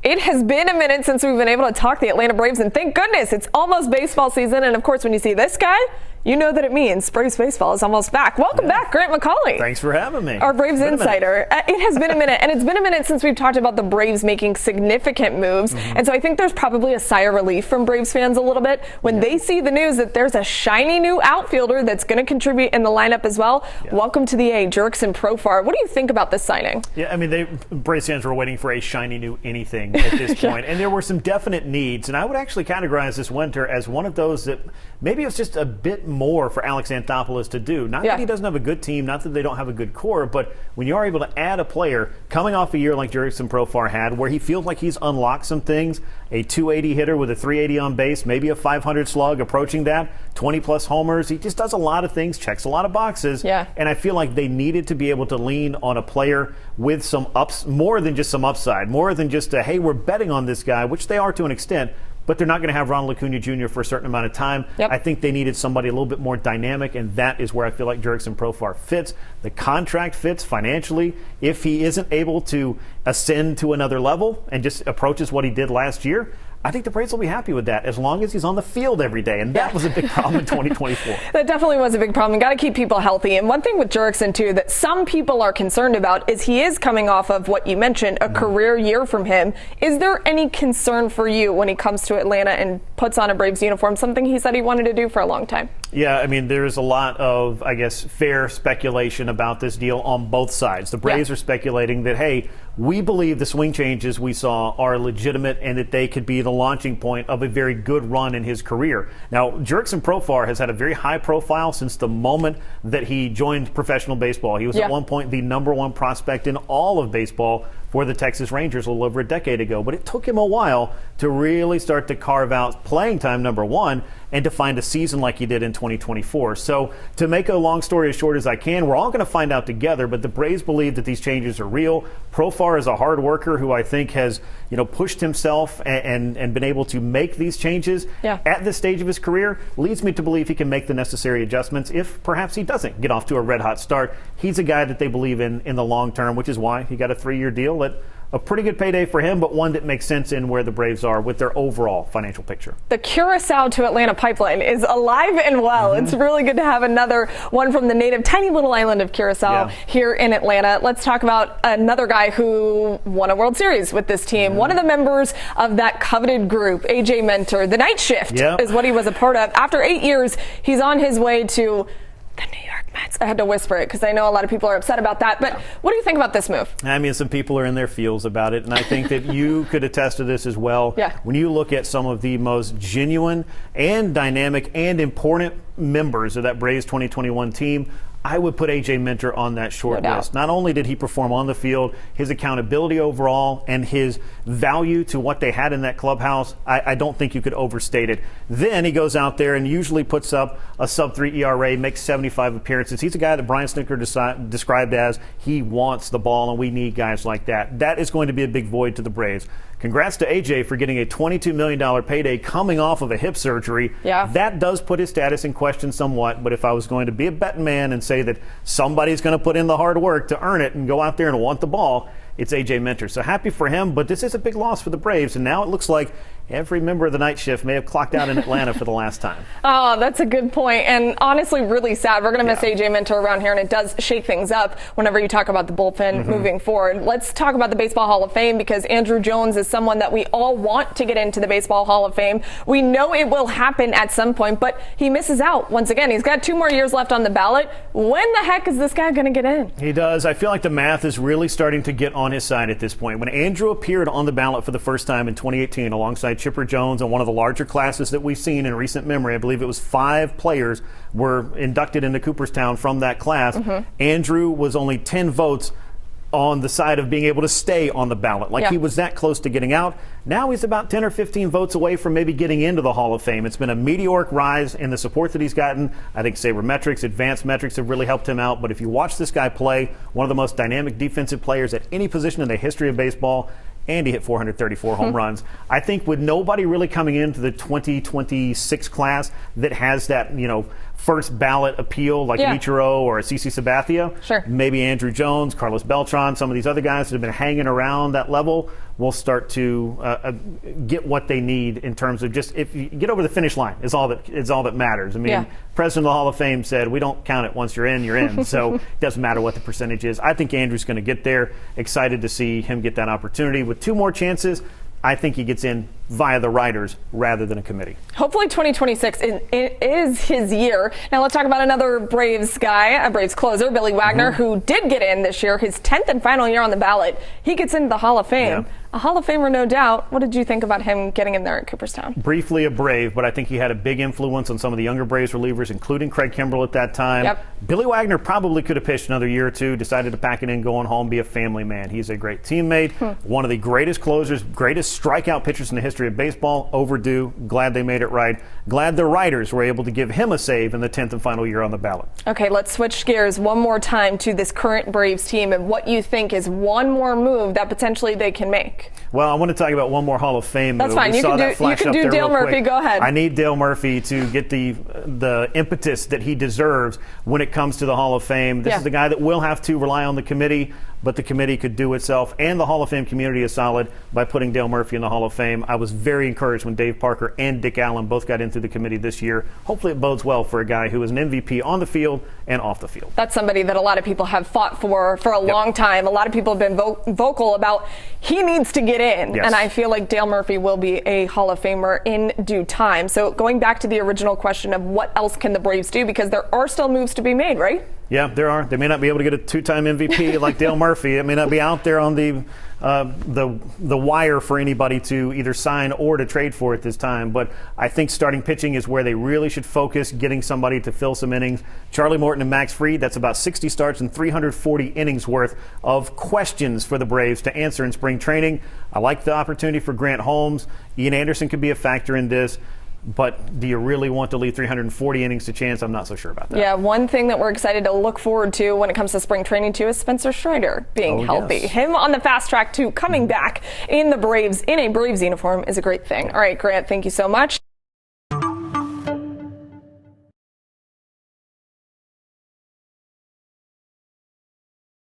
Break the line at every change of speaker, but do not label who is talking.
It has been a minute since we've been able to talk the Atlanta Braves, and thank goodness it's almost baseball season. And of course, when you see this guy, you know that it means Braves baseball is almost back. Welcome back, Grant McAuley.
Thanks for having me.
Our Braves insider. It has been a minute, and it's been a minute since we've talked about the Braves making significant moves. And so I think there's probably a sigh of relief from Braves fans a little bit when they see the news that there's a shiny new outfielder that's going to contribute in the lineup as well. Welcome to the A, Jurickson Profar. What do you think about this signing?
Yeah, I mean, Braves fans were waiting for a shiny new anything at this point, and there were some definite needs. And I would actually categorize this winter as one of those that maybe it was just a bit more for Alex Anthopoulos to do. Not that he doesn't have a good team, not that they don't have a good core, but when you are able to add a player coming off a year like Jurickson Profar had, where he feels like he's unlocked some things, a 280 hitter with a 380 on base, maybe a 500 slug approaching that, 20-plus homers. He just does a lot of things, checks a lot of boxes, and I feel like they needed to be able to lean on a player with some ups, more than just some upside, more than just a, hey, we're betting on this guy, which they are to an extent, but they're not going to have Ronald Acuna Jr. for a certain amount of time. I think they needed somebody a little bit more dynamic, and that is where I feel like Jurickson Profar fits. The contract fits financially. If he isn't able to ascend to another level and just approaches what he did last year, I think the Braves will be happy with that as long as he's on the field every day, and that was a big problem in 2024.
That definitely was a big problem. Got to keep people healthy. And one thing with Jurickson, too, that some people are concerned about is he is coming off of what you mentioned, a career year from him. Is there any concern for you when he comes to Atlanta and puts on a Braves uniform, something he said he wanted to do for a long time?
Yeah, I mean, there's a lot of, I guess, fair speculation about this deal on both sides. The Braves are speculating that, hey, we believe the swing changes we saw are legitimate and that they could be the launching point of a very good run in his career. Now, Jurickson Profar has had a very high profile since the moment that he joined professional baseball. He was at one point the #1 prospect in all of baseball for the Texas Rangers a little over a decade ago. But it took him a while to really start to carve out playing time, #1, and to find a season like he did in 2024. So to make a long story as short as I can, we're all going to find out together, but the Braves believe that these changes are real. Profar is a hard worker who I think has, pushed himself and been able to make these changes at this stage of his career. Leads me to believe he can make the necessary adjustments if perhaps he doesn't get off to a red-hot start. He's a guy that they believe in the long term, which is why he got a 3-year deal at a pretty good payday for him, but one that makes sense in where the Braves are with their overall financial picture.
The Curacao to Atlanta pipeline is alive and well. It's really good to have another one from the native tiny little island of Curacao here in Atlanta. Let's talk about another guy who won a World Series with this team. One of the members of that coveted group, AJ Minter. The night shift is what he was a part of. After 8 years, he's on his way to the New York Mets. I had to whisper it because I know a lot of people are upset about that. But what do you think about this move?
I mean, some people are in their feels about it, and I think that you could attest to this as well. When you look at some of the most genuine and dynamic and important members of that Braves 2021 team, I would put AJ Minter on that short list. Not only did he perform on the field, his accountability overall and his value to what they had in that clubhouse, I don't think you could overstate it. Then he goes out there and usually puts up a sub-3 ERA, makes 75 appearances. He's a guy that Brian Snitker described as he wants the ball, and we need guys like that. That is going to be a big void to the Braves. Congrats to AJ for getting a $22 million payday coming off of a hip surgery. That does put his status in question somewhat, but if I was going to be a betting man and say that somebody's going to put in the hard work to earn it and go out there and want the ball, it's AJ Minter. So happy for him, but this is a big loss for the Braves, and now it looks like every member of the night shift may have clocked out in Atlanta for the last time.
Oh, that's a good point, and honestly really sad. We're going to miss AJ Minter around here, and it does shake things up whenever you talk about the bullpen moving forward. Let's talk about the Baseball Hall of Fame, because Andruw Jones is someone that we all want to get into the Baseball Hall of Fame. We know it will happen at some point, but he misses out once again. He's got 2 more years left on the ballot. When the heck is this guy going to get in?
He does. I feel like the math is really starting to get on his side at this point. When Andruw appeared on the ballot for the first time in 2018 alongside Chipper Jones and one of the larger classes that we've seen in recent memory, I believe it was 5 players were inducted into Cooperstown from that class. Andruw was only 10 votes on the side of being able to stay on the ballot. He was that close to getting out. Now he's about 10 or 15 votes away from maybe getting into the Hall of Fame. It's been a meteoric rise in the support that he's gotten. I think sabermetrics, advanced metrics have really helped him out. But if you watch this guy play, one of the most dynamic defensive players at any position in the history of baseball, and he hit 434 home runs. I think with nobody really coming into the 2026 class that has that, first ballot appeal like Ichiro or CC Sabathia.
Sure.
Maybe Andrew Jones, Carlos Beltran, some of these other guys that have been hanging around that level will start to get what they need in terms of just if you get over the finish line is all that matters. I mean, President of the Hall of Fame said we don't count it once you're in, you're in. So it doesn't matter what the percentage is. I think Andrew's going to get there. Excited to see him get that opportunity with 2 more chances. I think he gets in via the writers rather than a committee.
Hopefully 2026 is his year. Now let's talk about another Braves guy, a Braves closer, Billy Wagner, who did get in this year, his 10th and final year on the ballot. He gets into the Hall of Fame.
Yeah.
A Hall of Famer, no doubt. What did you think about him getting in there at Cooperstown?
Briefly a Brave, but I think he had a big influence on some of the younger Braves relievers, including Craig Kimbrell at that time.
Yep.
Billy Wagner probably could have pitched another year or two, decided to pack it in, going home, be a family man. He's a great teammate, one of the greatest closers, greatest strikeout pitchers in the history of baseball. Overdue. Glad they made it right. Glad the writers were able to give him a save in the 10th and final year on the ballot.
Okay, let's switch gears one more time to this current Braves team and what you think is one more move that potentially they can make.
Well, I want to talk about one more Hall of Fame move.
That's fine. You can do Dale Murphy. Go ahead.
I need Dale Murphy to get the impetus that he deserves when it comes to the Hall of Fame. This is the guy that will have to rely on the committee, but the committee could do itself, and the Hall of Fame community is solid by putting Dale Murphy in the Hall of Fame. I was very encouraged when Dave Parker and Dick Allen both got in through the committee this year. Hopefully it bodes well for a guy who is an MVP on the field and off the field. That's
somebody that a lot of people have fought for a long time. A lot of people have been vocal about he needs to get in, and I feel like Dale Murphy will be a Hall of Famer in due time. So going back to the original question of what else can the Braves do, because there are still moves to be made, right?
Yeah, there are. They may not be able to get a 2-time MVP like Dale Murphy. It may not be out there on the wire for anybody to either sign or to trade for at this time. But I think starting pitching is where they really should focus, getting somebody to fill some innings. Charlie Morton and Max Fried, that's about 60 starts and 340 innings worth of questions for the Braves to answer in spring training. I like the opportunity for Grant Holmes. Ian Anderson could be a factor in this. But do you really want to leave 340 innings to chance? I'm not so sure about that. Yeah, one thing that we're excited to look forward to when it comes to spring training, too, is Spencer Strider being healthy. Yes. Him on the fast track to coming back in a Braves uniform is a great thing. All right, Grant, thank you so much.